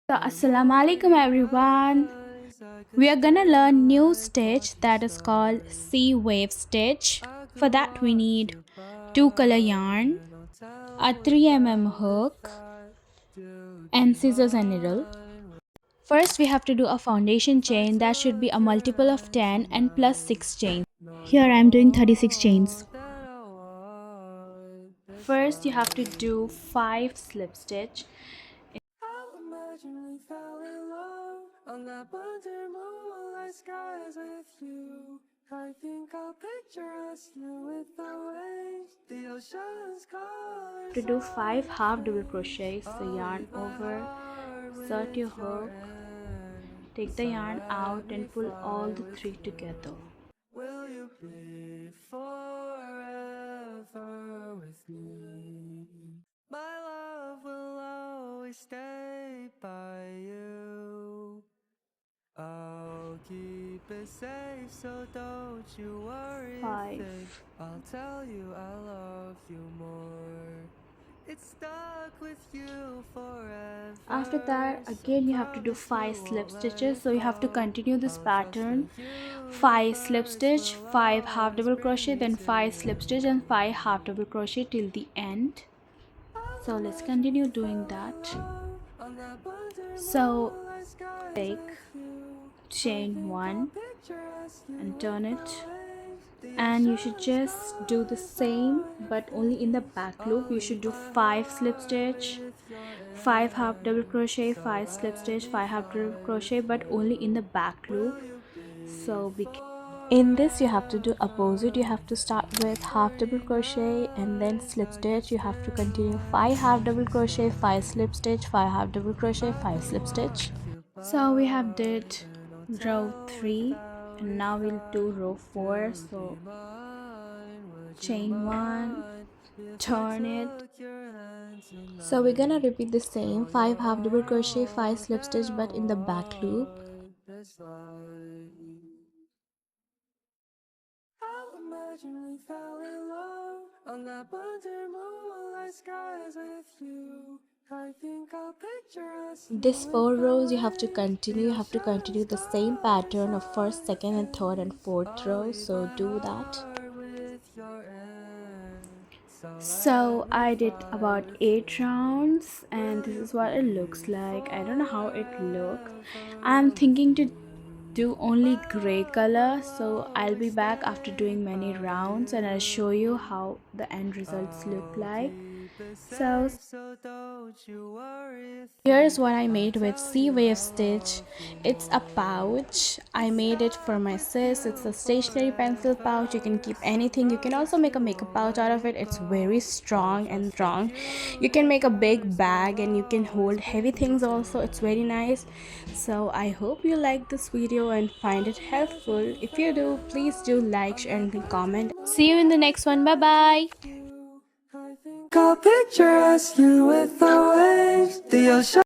So, Assalamu alaikum everyone. We are gonna learn new stitch that is called sea wave stitch. For that we need 2-color yarn, a 3 mm hook, and scissors and needle. First we have to do a foundation chain that should be a multiple of 10 and plus 6 chains. Here I am doing 36 chains. First you have to do 5 slip stitch. Imagine we fell in love on that winter moonlight skies with you. I think I'll picture us here with the waves, the ocean's colors. To do 5 half double crochets, so yarn over, insert your hook, take the yarn out and pull all the 3 together. Will you be forever with me? My love will always stay by you. I'll keep it safe, so don't you worry. 5. I'll tell you I love you more. It's stuck with you forever. After that, again you have to do 5 slip stitches, so you have to continue this pattern. 5 slip stitch, 5 half double crochet, then 5 slip stitch and 5 half double crochet till the end. So let's continue doing that. So take chain 1 and turn it, and you should just do the same but only in the back loop. You should do 5 slip stitch, 5 half double crochet, 5 slip stitch, 5 half double crochet, but only in the back loop. So in this you have to do opposite. You have to start with half double crochet and then slip stitch. You have to continue 5 half double crochet, 5 slip stitch, 5 half double crochet, 5 slip stitch. So we have did row 3 and now we'll do row 4. So chain 1, turn it. So we're gonna repeat the same 5 half double crochet, 5 slip stitch, but in the back loop. Imagine we fell in love on that winter moonlight skies with you. I think I'll picture us. This 4 rows you have to continue. You have to continue the same pattern of first, second, and third and fourth row. So do that. So I did about 8 rounds and this is what it looks like. I don't know how it looks. I'm thinking to do only gray color, so I'll be back after doing many rounds and I'll show you how the end results look like. So here's what I made with sea wave stitch. It's a pouch. I made it for my sis. It's a stationary pencil pouch. You can keep anything. You can also make a makeup pouch out of it. It's very strong and strong. You can make a big bag and you can hold heavy things also. It's very nice. So I hope you like this video and find it helpful. If you do, please do like, share and comment. See you in the next one. Bye bye. I'll picture us here with the waves, the ocean.